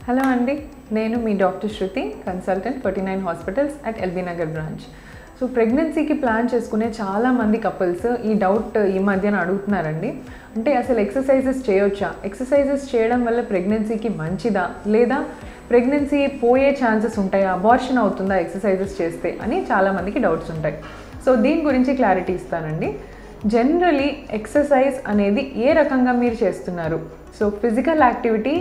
Hello అండి, నేను మీ doctor Shruti, consultant 49 hospitals at LB Nagar branch. So ప్రెగ్నెన్సీకి ప్లాన్ చేసుకునే చాలామంది కపుల్స్ ఈ డౌట్ ఈ మధ్యన అడుగుతున్నారండి. అంటే అసలు ఎక్సర్సైజెస్ చేయొచ్చా, ఎక్సర్సైజెస్ చేయడం వల్ల ప్రెగ్నెన్సీకి మంచిదా, లేదా ప్రెగ్నెన్సీ పోయే ఛాన్సెస్ ఉంటాయా, అబార్షన్ అవుతుందా ఎక్సర్సైజెస్ చేస్తే అని చాలామందికి డౌట్స్ ఉంటాయి. సో దీని గురించి క్లారిటీ ఇస్తానండి. జనరలీ ఎక్సర్సైజ్ అనేది ఏ రకంగా మీరు చేస్తున్నారు. So physical activity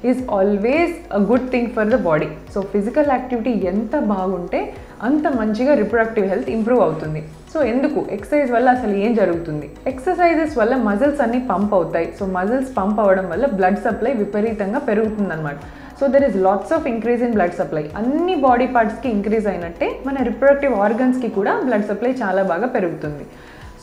is always a good thing for the body. So physical activity ఎంత బాగుంటే అంత మంచిగా రిప్రొడక్టివ్ హెల్త్ ఇంప్రూవ్ అవుతుంది. సో ఎందుకు ఎక్సర్సైజ్ వల్ల అసలు ఏం జరుగుతుంది? ఎక్సర్సైజెస్ వల్ల మజిల్స్ అన్నీ పంప్ అవుతాయి. సో మజిల్స్ పంప్ అవ్వడం వల్ల బ్లడ్ సప్లై విపరీతంగా పెరుగుతుంది అనమాట. So there is lots of increase in blood supply. అన్ని బాడీ పార్ట్స్కి ఇంక్రీజ్ అయినట్టే మన రిప్రొడక్టివ్ ఆర్గన్స్కి కూడా బ్లడ్ సప్లై చాలా బాగా పెరుగుతుంది.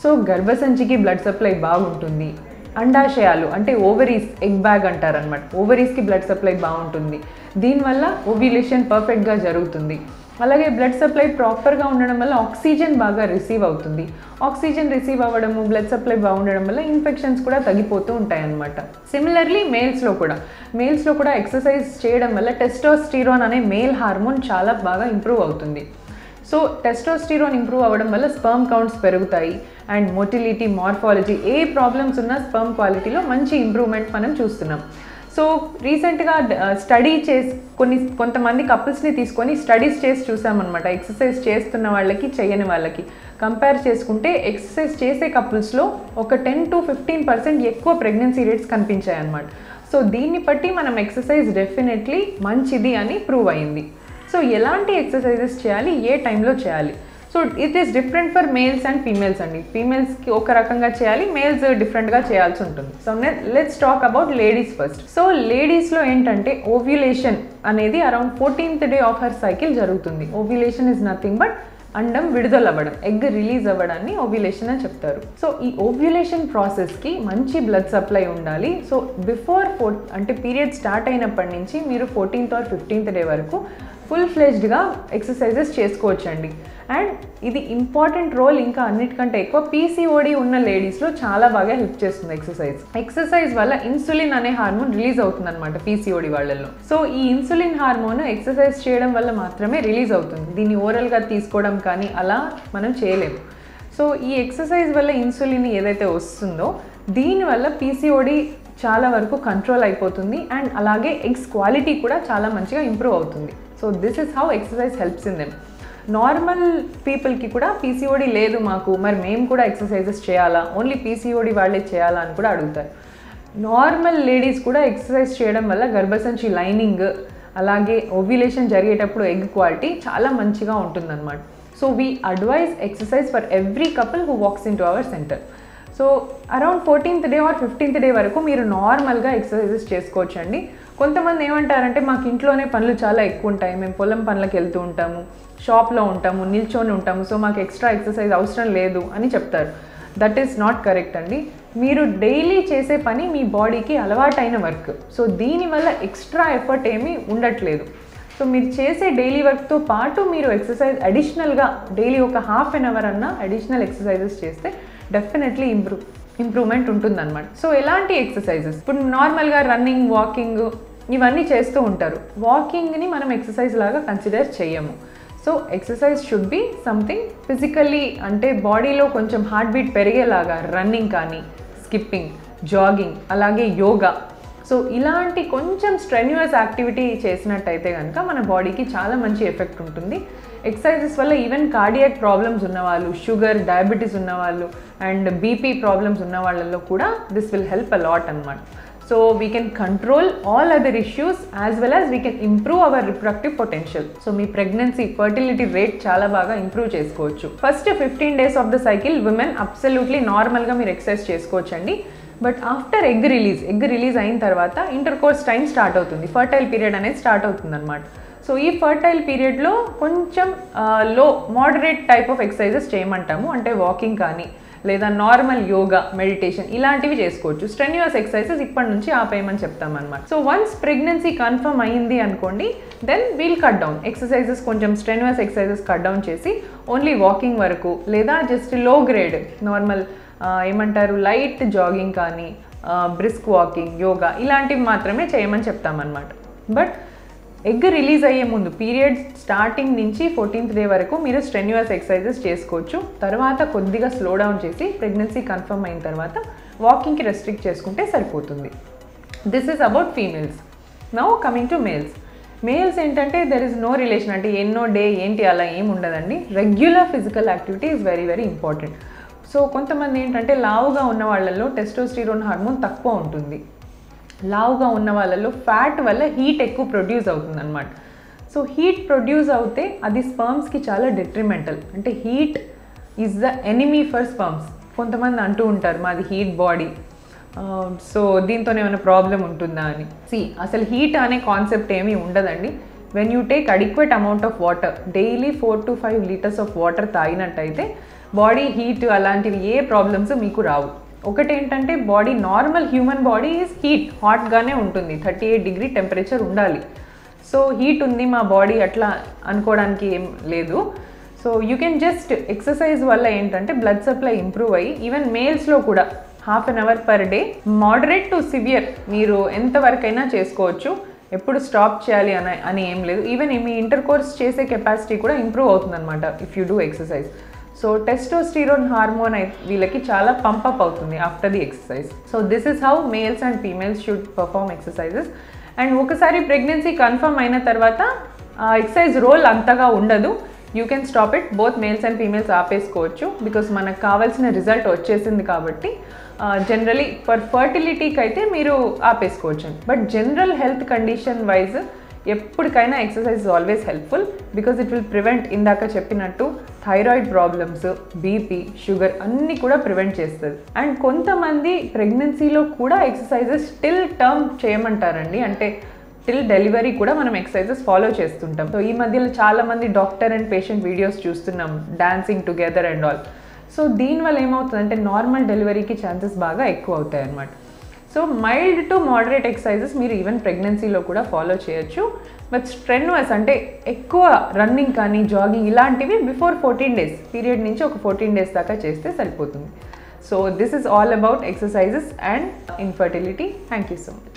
సో గర్భసంచికి బ్లడ్ సప్లై బాగుంటుంది. అండాశయాలు అంటే ఓవరీస్, ఎగ్ బ్యాగ్ అంటారనమాట, ఓవరీస్కి బ్లడ్ సప్లై బాగుంటుంది. దీనివల్ల ఓవ్యులేషన్ పర్ఫెక్ట్గా జరుగుతుంది. అలాగే బ్లడ్ సప్లై ప్రాపర్గా ఉండడం వల్ల ఆక్సిజన్ బాగా రిసీవ్ అవుతుంది. ఆక్సిజన్ రిసీవ్ అవ్వడము, బ్లడ్ సప్లై బాగుండడం వల్ల ఇన్ఫెక్షన్స్ కూడా తగ్గిపోతూ ఉంటాయన్నమాట. సిమిలర్లీ మేల్స్లో కూడా ఎక్సర్సైజ్ చేయడం వల్ల టెస్టోస్టిరాన్ అనే మేల్ హార్మోన్ చాలా బాగా ఇంప్రూవ్ అవుతుంది. సో టెస్టోస్టిరాన్ ఇంప్రూవ్ అవ్వడం వల్ల స్పర్మ్ కౌంట్స్ పెరుగుతాయి and motility, morphology A problems ఉన్నా స్పర్మ్ క్వాలిటీలో మంచి ఇంప్రూవ్మెంట్ మనం చూస్తున్నాం. సో రీసెంట్గా స్టడీ చేసి కొంతమంది కపుల్స్ని తీసుకొని స్టడీస్ చేసి చూసామన్నమాట. ఎక్సర్సైజ్ చేస్తున్న వాళ్ళకి, చేయని వాళ్ళకి కంపేర్ చేసుకుంటే ఎక్సర్సైజ్ చేసే కపుల్స్లో ఒక 10 to 15% ఎక్కువ ప్రెగ్నెన్సీ రేట్స్ కనిపించాయి అన్నమాట. సో దీన్ని బట్టి మనం ఎక్సర్సైజ్ డెఫినెట్లీ మంచిది అని ప్రూవ్ అయింది. సో ఎలాంటి ఎక్సర్సైజెస్ చేయాలి, ఏ టైంలో చేయాలి? So it is different for males and females అండి. ఫీమేల్స్కి ఒక రకంగా చేయాలి, మేల్స్ డిఫరెంట్గా చేయాల్సి ఉంటుంది. So let's talk about ladies first. So లేడీస్లో ఏంటంటే ఓవ్యులేషన్ అనేది around 14th day of her cycle జరుగుతుంది. ఓవ్యులేషన్ ఇస్ నథింగ్ బట్ అండం విడుదల అవ్వడం, ఎగ్ రిలీజ్ అవ్వడాన్ని ఓవ్యులేషన్ అని చెప్తారు. సో ఈ ఓవ్యులేషన్ ప్రాసెస్కి మంచి బ్లడ్ సప్లై ఉండాలి. సో బిఫోర్ అంటే పీరియడ్ స్టార్ట్ అయినప్పటి నుంచి మీరు 14th or 15th డే వరకు ఫుల్ ఫ్లెజ్డ్గా ఎక్సర్సైజెస్ చేసుకోవచ్చండి. అండ్ ఇది ఇంపార్టెంట్ రోల్ ఇంకా అన్నిటికంటే ఎక్కువ పీసీఓడి ఉన్న లేడీస్లో చాలా బాగా హెల్ప్ చేస్తుంది ఎక్సర్సైజ్ వల్ల ఇన్సులిన్ అనే హార్మోన్ రిలీజ్ అవుతుంది అనమాట పీసీఓడి వాళ్ళల్లో. సో ఈ ఇన్సులిన్ హార్మోన్ ఎక్సర్సైజ్ చేయడం వల్ల మాత్రమే రిలీజ్ అవుతుంది. దీన్ని ఓరల్గా తీసుకోవడం కానీ అలా మనం చేయలేము. సో ఈ ఎక్సర్సైజ్ వల్ల ఇన్సులిన్ ఏదైతే వస్తుందో దీనివల్ల పీసీఓడి చాలా వరకు కంట్రోల్ అయిపోతుంది అండ్ అలాగే ఎగ్స్ క్వాలిటీ కూడా చాలా మంచిగా ఇంప్రూవ్ అవుతుంది. So this is how exercise helps in them. Normal పీపుల్కి కూడా పీసీఓడి లేదు మాకు, మరి మేము కూడా ఎక్సర్సైజెస్ చేయాలా, ఓన్లీ పీసీఓడి వాళ్ళే చేయాలా అని కూడా అడుగుతారు. నార్మల్ లేడీస్ కూడా ఎక్సర్సైజ్ చేయడం వల్ల గర్భసంచి లైనింగ్, అలాగే ఓవ్యులేషన్ జరిగేటప్పుడు ఎగ్ క్వాలిటీ చాలా మంచిగా ఉంటుందన్నమాట. So we advise exercise for every couple who walks in to our center. So around 14th day or 15th day వరకు మీరు నార్మల్గా ఎక్సర్సైజెస్ చేసుకోవచ్చండి. కొంతమంది ఏమంటారంటే మాకు ఇంట్లోనే పనులు చాలా ఎక్కువ ఉంటాయి, మేము పొలం పనులకు వెళ్తూ ఉంటాము, షాప్లో ఉంటాము, నిల్చొని ఉంటాము, సో మాకు ఎక్స్ట్రా ఎక్సర్సైజ్ అవసరం లేదు అని చెప్తారు. దట్ ఈస్ నాట్ కరెక్ట్ అండి. మీరు డైలీ చేసే పని మీ బాడీకి అలవాటైన వర్క్. సో దీనివల్ల ఎక్స్ట్రా ఎఫర్ట్ ఏమీ ఉండట్లేదు. సో మీరు చేసే డైలీ వర్క్తో పాటు మీరు ఎక్సర్సైజ్ అడిషనల్గా డైలీ ఒక ½ an hour అన్నా అడిషనల్ ఎక్సర్సైజెస్ చేస్తే డెఫినెట్లీ ఇంప్రూవ్మెంట్ ఉంటుందన్నమాట. సో ఎలాంటి ఎక్సర్సైజెస్? ఇప్పుడు నార్మల్గా రన్నింగ్, వాకింగ్ ఇవన్నీ చేస్తూ ఉంటారు. వాకింగ్ని మనం ఎక్సర్సైజ్ లాగా కన్సిడర్ చేయము. So exercise should be something physically, అంటే బాడీలో కొంచెం హార్ట్ బీట్ పెరిగేలాగా రన్నింగ్ కానీ, స్కిప్పింగ్, జాగింగ్, అలాగే యోగా. సో ఇలాంటి కొంచెం స్ట్రెన్యూయస్ యాక్టివిటీ చేసినట్టయితే కనుక మన బాడీకి చాలా మంచి ఎఫెక్ట్ ఉంటుంది. ఎక్సర్సైజెస్ వల్ల ఈవెన్ కార్డియాక్ ప్రాబ్లమ్స్ ఉన్నవాళ్ళు, షుగర్, డయాబెటీస్ ఉన్నవాళ్ళు అండ్ బీపీ ప్రాబ్లమ్స్ ఉన్న వాళ్ళల్లో కూడా this will help a lot అనమాట. So we can control all other issues as well as we can improve our reproductive potential. So మీ pregnancy, fertility rate చాలా బాగా improve చేసుకోవచ్చు. First 15 days of the cycle women absolutely నార్మల్గా మీరు exercise చేసుకోవచ్చండి. But after egg release అయిన తర్వాత inter course time start అవుతుంది, ఫర్టైల్ పీరియడ్ అనేది స్టార్ట్ అవుతుంది అనమాట. సో ఈ ఫర్టైల్ పీరియడ్లో కొంచెం మోడరేట్ టైప్ ఆఫ్ ఎక్సర్సైజెస్ చేయమంటాము. అంటే వాకింగ్ కానీ, లేదా నార్మల్ యోగా, మెడిటేషన్ ఇలాంటివి చేసుకోవచ్చు. స్ట్రెన్యూయస్ ఎక్సర్సైజెస్ ఇప్పటి నుంచి ఆపేయమని చెప్తామన్నమాట. సో వన్స్ ప్రెగ్నెన్సీ కన్ఫర్మ్ అయింది అనుకోండి, then we'll cut down exercises, కొంచెం స్ట్రెన్యూయస్ ఎక్సర్సైజెస్ కట్ డౌన్ చేసి ఓన్లీ వాకింగ్ వరకు, లేదా జస్ట్ లో గ్రేడ్ నార్మల్ ఏమంటారు లైట్ జాగింగ్ కానీ, బ్రిస్క్ వాకింగ్, యోగా ఇలాంటివి మాత్రమే చేయమని చెప్తామన్నమాట. బట్ ఎగ్ రిలీజ్ అయ్యే ముందు పీరియడ్ స్టార్టింగ్ నుంచి 14th డే వరకు మీరు స్ట్రెన్యూయస్ ఎక్సర్సైజెస్ చేసుకోవచ్చు. తర్వాత కొద్దిగా స్లో డౌన్ చేసి ప్రెగ్నెన్సీ కన్ఫర్మ్ అయిన తర్వాత వాకింగ్కి రెస్ట్రిక్ట్ చేసుకుంటే సరిపోతుంది. This is about females. Now coming to males ఏంటంటే దెర్ ఇస్ నో రిలేషన్, అంటే ఎన్నో డే ఏంటి అలా ఏం ఉండదండి. Regular physical activity is very very important. So కొంతమంది ఏంటంటే లావుగా ఉన్న వాళ్ళల్లో టెస్టోస్టిరోన్ హార్మోన్ తక్కువ ఉంటుంది. లావుగా ఉన్న వాళ్ళల్లో ఫ్యాట్ వల్ల హీట్ ఎక్కువ ప్రొడ్యూస్ అవుతుంది అనమాట. సో హీట్ ప్రొడ్యూస్ అవుతే అది స్పర్మ్స్కి చాలా డెట్రిమెంటల్. అంటే heat is the enemy for sperms. కొంతమంది అంటూ ఉంటారు మాది హీట్ బాడీ, సో దీంతో ఏమైనా ప్రాబ్లం ఉంటుందా అని. అసలు హీట్ అనే కాన్సెప్ట్ ఏమీ ఉండదండి. When you take adequate amount of water, daily 4 to 5 liters of water తాగినట్టయితే బాడీ హీట్ అలాంటివి ఏ ప్రాబ్లమ్స్ మీకు రావు. ఒకటి ఏంటంటే body normal human body is హాట్గానే ఉంటుంది, 38 degree టెంపరేచర్ ఉండాలి. సో హీట్ ఉంది మా బాడీ అట్లా అనుకోవడానికి ఏం లేదు. So you can just exercise వల్ల ఏంటంటే బ్లడ్ సప్లై ఇంప్రూవ్ అయ్యి ఈవెన్ మేల్స్లో కూడా ½ an hour per day moderate to severe మీరు ఎంతవరకైనా చేసుకోవచ్చు. ఎప్పుడు స్టాప్ చేయాలి అని ఏం లేదు. ఈవెన్ మీ ఇంటర్ కోర్స్ చేసే కెపాసిటీ కూడా ఇంప్రూవ్ అవుతుంది అనమాట if you do exercise. So testosterone hormone వీళ్ళకి చాలా పంపప్ అవుతుంది after the exercise. So this is how males and females should perform exercises. And ఒకసారి ప్రెగ్నెన్సీ కన్ఫర్మ్ అయిన తర్వాత ఎక్సర్సైజ్ రోల్ అంతగా ఉండదు. You can stop it. Both males and females ఆపేసుకోవచ్చు because మనకు కావాల్సిన రిజల్ట్ వచ్చేసింది కాబట్టి. జనరలీ ఫర్ ఫర్టిలిటీకి అయితే మీరు ఆపేసుకోవచ్చు. But general health condition wise ఎప్పటికైనా exercise is always helpful because it will prevent, ఇందాక చెప్పినట్టు థైరాయిడ్ ప్రాబ్లమ్స్, బీపీ, షుగర్ అన్నీ కూడా ప్రివెంట్ చేస్తుంది. అండ్ కొంతమంది ప్రెగ్నెన్సీలో కూడా ఎక్సర్సైజెస్ టిల్ టర్మ్ చేయమంటారండి. అంటే టిల్ డెలివరీ కూడా మనం ఎక్సర్సైజెస్ ఫాలో చేస్తుంటాం. సో ఈ మధ్యలో చాలామంది డాక్టర్ అండ్ పేషెంట్ వీడియోస్ చూస్తున్నాం, dancing together and all. So దీనివల్ల ఏమవుతుందంటే నార్మల్ డెలివరీకి ఛాన్సెస్ బాగా ఎక్కువ అవుతాయి అన్నమాట. So mild to moderate exercises మీరు ఈవెన్ ప్రెగ్నెన్సీలో కూడా ఫాలో చేయొచ్చు. బట్ స్ట్రెన్యూయస్ అంటే ఎక్కువ రన్నింగ్ కానీ జాగింగ్ ఇలాంటివి బిఫోర్ 14 days పీరియడ్ నుంచి ఒక 14 days దాకా చేస్తే సరిపోతుంది. So this is all about exercises and infertility. Thank you so much.